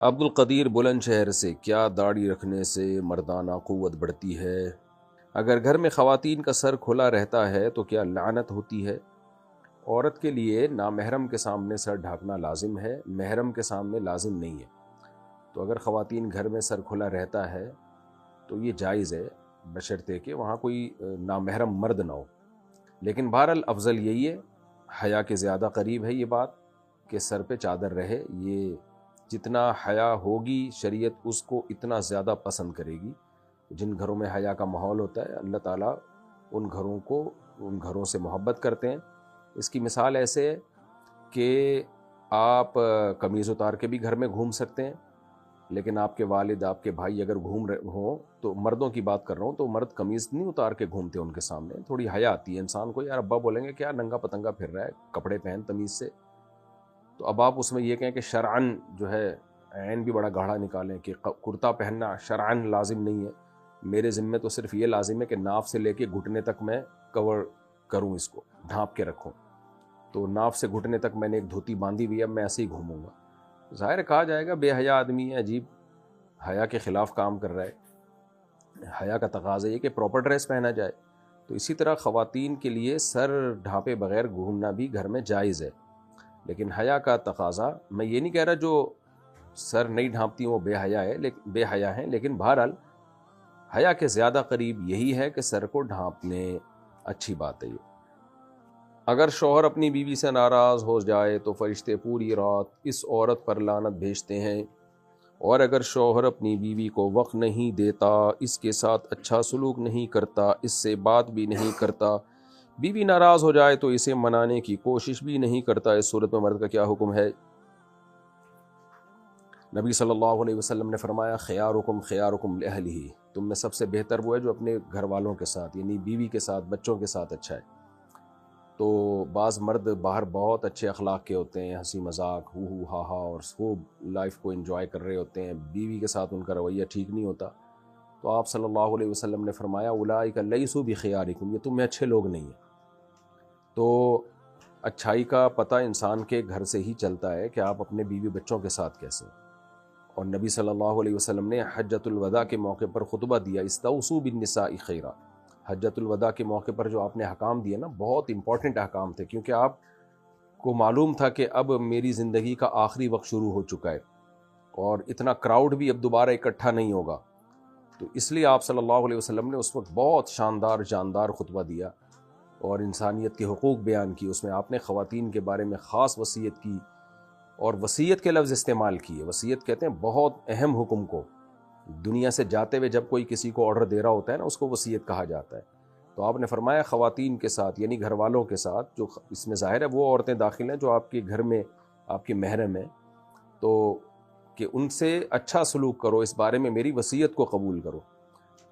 عبد القدیر بلند شہر سے، کیا داڑھی رکھنے سے مردانہ قوت بڑھتی ہے؟ اگر گھر میں خواتین کا سر کھلا رہتا ہے تو کیا لعنت ہوتی ہے؟ عورت کے لیے نامحرم کے سامنے سر ڈھانکنا لازم ہے، محرم کے سامنے لازم نہیں ہے۔ تو اگر خواتین گھر میں سر کھلا رہتا ہے تو یہ جائز ہے، بشرطے کہ وہاں کوئی نامحرم مرد نہ ہو۔ لیکن بہرحال افضل یہی ہے، حیا کے زیادہ قریب ہے یہ بات کہ سر پہ چادر رہے۔ یہ جتنا حیا ہوگی شریعت اس کو اتنا زیادہ پسند کرے گی۔ جن گھروں میں حیا کا ماحول ہوتا ہے اللہ تعالیٰ ان گھروں سے محبت کرتے ہیں۔ اس کی مثال ایسے ہے کہ آپ قمیض اتار کے بھی گھر میں گھوم سکتے ہیں، لیکن آپ کے والد آپ کے بھائی اگر گھوم رہے ہوں، تو مردوں کی بات کر رہا ہوں، تو مرد قمیض نہیں اتار کے گھومتے ان کے سامنے، تھوڑی حیا آتی ہے انسان کو، یار ابا بولیں گے کیا ننگا پتنگا پھر رہا ہے، کپڑے پہن تمیز سے۔ تو اب آپ اس میں یہ کہیں کہ شرعن جو ہے عین بھی بڑا گاڑھا نکالیں کہ کرتا پہننا شرعن لازم نہیں ہے، میرے ذمے تو صرف یہ لازم ہے کہ ناف سے لے کے گھٹنے تک میں کور کروں، اس کو ڈھانپ کے رکھوں۔ تو ناف سے گھٹنے تک میں نے ایک دھوتی باندھی ہوئی ہے، اب میں ایسے ہی گھوموں گا۔ ظاہر کہا جائے گا بے حیا آدمی ہے، عجیب حیا کے خلاف کام کر رہا ہے۔ حیا کا تقاضا یہ کہ پراپر ڈریس پہنا جائے۔ تو اسی طرح خواتین کے لیے سر ڈھانپے بغیر گھومنا بھی گھر میں جائز ہے، لیکن حیا کا تقاضا، میں یہ نہیں کہہ رہا جو سر نہیں ڈھانپتی وہ بے حیا ہیں، لیکن بہرحال حیا کے زیادہ قریب یہی ہے کہ سر کو ڈھانپنے، اچھی بات ہے یہ۔ اگر شوہر اپنی بیوی سے ناراض ہو جائے تو فرشتے پوری رات اس عورت پر لعنت بھیجتے ہیں، اور اگر شوہر اپنی بیوی کو وقت نہیں دیتا، اس کے ساتھ اچھا سلوک نہیں کرتا، اس سے بات بھی نہیں کرتا، بیوی ناراض ہو جائے تو اسے منانے کی کوشش بھی نہیں کرتا، اس صورت میں مرد کا کیا حکم ہے؟ نبی صلی اللہ علیہ وسلم نے فرمایا خیارکم خیارکم لأہلہ، تم میں سب سے بہتر وہ ہے جو اپنے گھر والوں کے ساتھ، یعنی بیوی کے ساتھ، بچوں کے ساتھ اچھا ہے۔ تو بعض مرد باہر بہت اچھے اخلاق کے ہوتے ہیں، ہنسی مذاق ہو ہا ہا اور خوب لائف کو انجوائے کر رہے ہوتے ہیں، بیوی کے ساتھ ان کا رویہ ٹھیک نہیں ہوتا، تو آپ صلی اللہ علیہ وسلم نے فرمایا اولئک لیسوا بخیارکم، یہ تم میں اچھے لوگ نہیں ہیں۔ تو اچھائی کا پتہ انسان کے گھر سے ہی چلتا ہے کہ آپ اپنے بیوی بچوں کے ساتھ کیسے ہیں۔ اور نبی صلی اللہ علیہ وسلم نے حجۃ الوداع کے موقع پر خطبہ دیا، استوصوا بالنساء خیرا۔ حجۃ الوداع کے موقع پر جو آپ نے احکام دیے نا، بہت امپورٹنٹ احکام تھے، کیونکہ آپ کو معلوم تھا کہ اب میری زندگی کا آخری وقت شروع ہو چکا ہے اور اتنا کراؤڈ بھی اب دوبارہ اکٹھا نہیں ہوگا، تو اس لیے آپ صلی اللہ علیہ وسلم نے اس وقت بہت شاندار جاندار خطبہ دیا اور انسانیت کے حقوق بیان کی۔ اس میں آپ نے خواتین کے بارے میں خاص وصیت کی، اور وصیت کے لفظ استعمال کیے۔ وصیت کہتے ہیں بہت اہم حکم کو، دنیا سے جاتے ہوئے جب کوئی کسی کو آرڈر دے رہا ہوتا ہے نا، اس کو وصیت کہا جاتا ہے۔ تو آپ نے فرمایا خواتین کے ساتھ، یعنی گھر والوں کے ساتھ، جو اس میں ظاہر ہے وہ عورتیں داخل ہیں جو آپ کے گھر میں آپ کے محرم ہیں، تو کہ ان سے اچھا سلوک کرو، اس بارے میں میری وصیت کو قبول کرو۔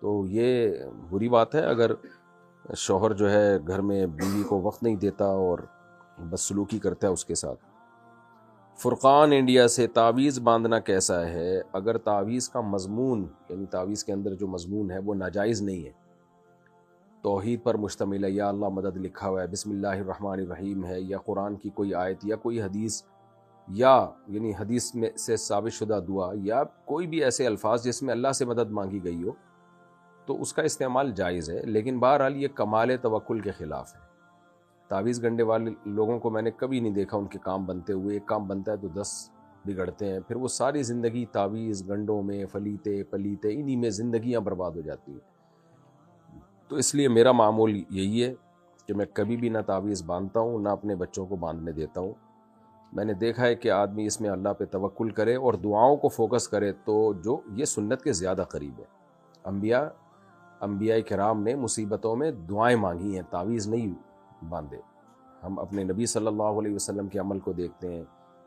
تو یہ بری بات ہے اگر شوہر جو ہے گھر میں بیوی کو وقت نہیں دیتا اور بد سلوکی کرتا ہے اس کے ساتھ۔ فرقان انڈیا سے، تعویذ باندھنا کیسا ہے؟ اگر تعویذ کا مضمون، یعنی تعویذ کے اندر جو مضمون ہے وہ ناجائز نہیں ہے، توحید پر مشتمل ہے، یا اللہ مدد لکھا ہوا ہے، بسم اللہ الرحمن الرحیم ہے، یا قرآن کی کوئی آیت یا کوئی حدیث، یا یعنی حدیث میں سے ثابت شدہ دعا، یا کوئی بھی ایسے الفاظ جس میں اللہ سے مدد مانگی گئی ہو، تو اس کا استعمال جائز ہے، لیکن بہرحال یہ کمال توکل کے خلاف ہے۔ تعویذ گنڈے والے لوگوں کو میں نے کبھی نہیں دیکھا ان کے کام بنتے ہوئے، ایک کام بنتا ہے تو 10 بگڑتے ہیں، پھر وہ ساری زندگی تعویذ گنڈوں میں فلیتے پلیتے انہی میں زندگیاں برباد ہو جاتی ہیں۔ تو اس لیے میرا معمول یہی ہے کہ میں کبھی بھی نہ تعویذ باندھتا ہوں نہ اپنے بچوں کو باندھنے دیتا ہوں۔ میں نے دیکھا ہے کہ آدمی اس میں اللہ پہ توکل کرے اور دعاؤں کو فوکس کرے تو جو یہ سنت کے زیادہ قریب ہے۔ انبیاء کرام نے مصیبتوں میں دعائیں مانگی ہیں، تعویذ نہیں باندھے۔ ہم اپنے نبی صلی اللہ علیہ وسلم کے عمل کو دیکھتے ہیں،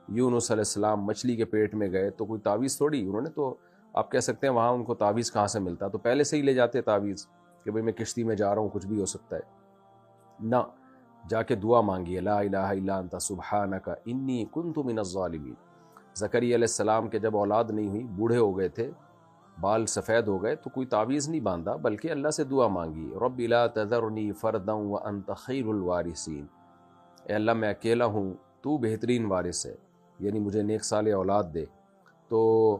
یونس علیہ السلام مچھلی کے پیٹ میں گئے تو کوئی تعویذ تھوڑی، انہوں نے تو، آپ کہہ سکتے ہیں وہاں ان کو تعویذ کہاں سے ملتا، تو پہلے سے ہی لے جاتے تعویذ کہ بھئی میں کشتی میں جا رہا ہوں کچھ بھی ہو سکتا ہے، نہ جا کے دعا مانگی لا الہ الا انت سبحانک انی کنت من الظالمین۔ زکریا علیہ السلام کے جب اولاد نہیں ہوئی، بوڑھے ہو گئے تھے، بال سفید ہو گئے، تو کوئی تعویذ نہیں باندھا بلکہ اللہ سے دعا مانگی، رب لا تذرنی فردا وانت خیر الوارثین، اے اللہ میں اکیلا ہوں، تو بہترین وارث ہے، یعنی مجھے نیک صالح اولاد دے۔ تو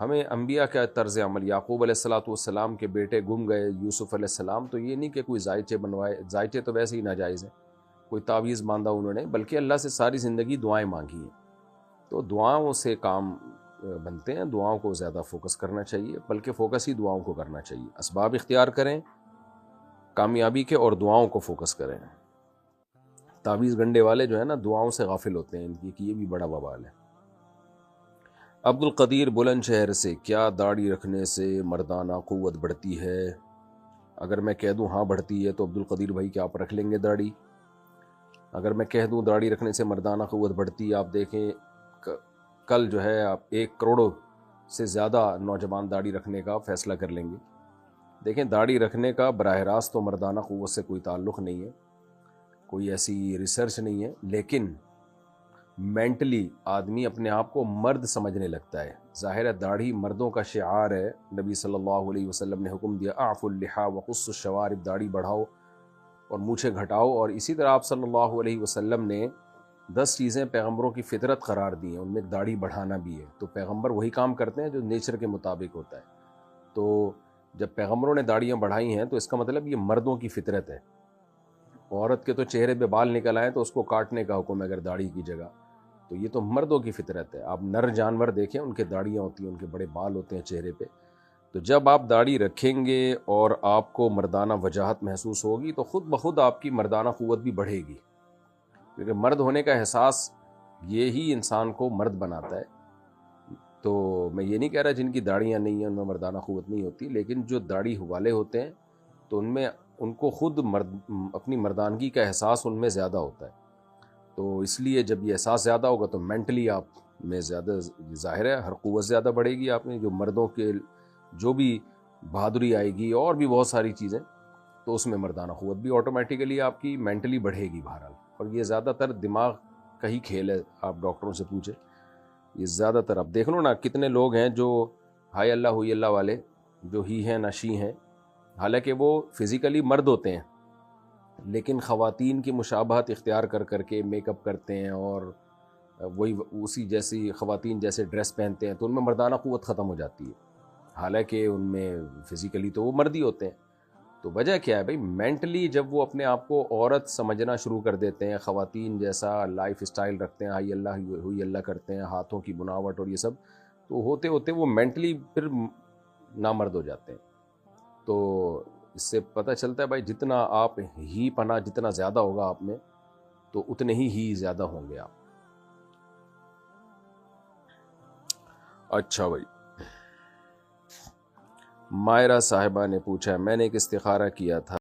ہمیں انبیاء کا طرز عمل، یعقوب علیہ الصلوۃ والسلام کے بیٹے گم گئے، یوسف علیہ السلام، تو یہ نہیں کہ کوئی زائچے بنوائے، زائچے تو ویسے ہی ناجائز ہیں، کوئی تعویذ باندھا انہوں نے، بلکہ اللہ سے ساری زندگی دعائیں مانگی ہیں. تو دعاؤں سے کام بنتے ہیں، دعاؤں کو زیادہ فوکس کرنا چاہیے، بلکہ فوکس ہی دعاؤں کو کرنا چاہیے. اسباب اختیار کریں کامیابی کے اور دعاؤں کو فوکس کریں. تعویذ گنڈے والے جو ہیں نا دعاؤں سے غافل ہوتے ہیں ان کی، کہ یہ بھی بڑا وبال ہے. عبد القدیر بلند شہر سے، کیا داڑھی رکھنے سے مردانہ قوت بڑھتی ہے؟ اگر میں کہہ دوں ہاں بڑھتی ہے تو عبد القدیر بھائی کیا آپ رکھ لیں گے داڑھی؟ اگر میں کہہ دوں داڑھی رکھنے سے مردانہ قوت بڑھتی ہے، آپ دیکھیں کل جو ہے آپ 1 کروڑ سے زیادہ نوجوان داڑھی رکھنے کا فیصلہ کر لیں گے. دیکھیں داڑھی رکھنے کا براہ راست تو مردانہ قوت سے کوئی تعلق نہیں ہے، کوئی ایسی ریسرچ نہیں ہے، لیکن مینٹلی آدمی اپنے آپ کو مرد سمجھنے لگتا ہے. ظاہر ہے داڑھی مردوں کا شعار ہے، نبی صلی اللہ علیہ وسلم نے حکم دیا اعفوا اللحا وقصوا الشوارب، داڑھی بڑھاؤ اور مونچھیں گھٹاؤ. اور اسی طرح آپ صلی اللہ علیہ وسلم نے 10 چیزیں پیغمبروں کی فطرت قرار دی ہیں، ان میں داڑھی بڑھانا بھی ہے. تو پیغمبر وہی کام کرتے ہیں جو نیچر کے مطابق ہوتا ہے. تو جب پیغمبروں نے داڑیاں بڑھائی ہیں تو اس کا مطلب یہ مردوں کی فطرت ہے. عورت کے تو چہرے پہ بال نکل آئیں تو اس کو کاٹنے کا حکم ہے اگر داڑھی کی جگہ، تو یہ تو مردوں کی فطرت ہے. آپ نر جانور دیکھیں ان کے داڑیاں ہوتی ہیں، ان کے بڑے بال ہوتے ہیں چہرے پہ. تو جب آپ داڑھی رکھیں گے اور آپ کو مردانہ وجاہت محسوس ہوگی تو خود بخود آپ کی مردانہ قوت بھی بڑھے گی، کیونکہ مرد ہونے کا احساس یہی انسان کو مرد بناتا ہے. تو میں یہ نہیں کہہ رہا جن کی داڑیاں نہیں ہیں ان میں مردانہ قوت نہیں ہوتی، لیکن جو داڑھی والے ہوتے ہیں تو ان کو خود اپنی مردانگی کا احساس ان میں زیادہ ہوتا ہے. تو اس لیے جب یہ احساس زیادہ ہوگا تو مینٹلی آپ میں زیادہ، ظاہر ہے ہر قوت زیادہ بڑھے گی آپ میں، جو مردوں کے جو بھی بہادری آئے گی اور بھی بہت ساری چیزیں، تو اس میں مردانہ قوت بھی آٹومیٹیکلی آپ کی مینٹلی بڑھے گی بہرحال. اور یہ زیادہ تر دماغ کا ہی کھیل ہے، آپ ڈاکٹروں سے پوچھیں. یہ زیادہ تر آپ دیکھ لو نا کتنے لوگ ہیں جو ہائی اللہ ہوئی اللہ والے، جو ہی ہیں نہ شی ہیں، حالانکہ وہ فزیکلی مرد ہوتے ہیں لیکن خواتین کی مشابہت اختیار کر کر کے میک اپ کرتے ہیں اور وہی اسی جیسی خواتین جیسے ڈریس پہنتے ہیں، تو ان میں مردانہ قوت ختم ہو جاتی ہے، حالانکہ ان میں فزیکلی تو وہ مرد ہی ہوتے ہیں. تو وجہ کیا ہے بھائی؟ مینٹلی جب وہ اپنے آپ کو عورت سمجھنا شروع کر دیتے ہیں، خواتین جیسا لائف اسٹائل رکھتے ہیں، ہائی اللہ ہوئی اللہ کرتے ہیں، ہاتھوں کی بناوٹ اور یہ سب، تو ہوتے ہوتے وہ مینٹلی پھر نامرد ہو جاتے ہیں. تو اس سے پتہ چلتا ہے بھائی جتنا آپ ہی پنا جتنا زیادہ ہوگا آپ میں تو اتنے ہی زیادہ ہوں گے آپ. اچھا بھائی، مائرہ صاحبہ نے پوچھا، میں نے ایک استخارہ کیا تھا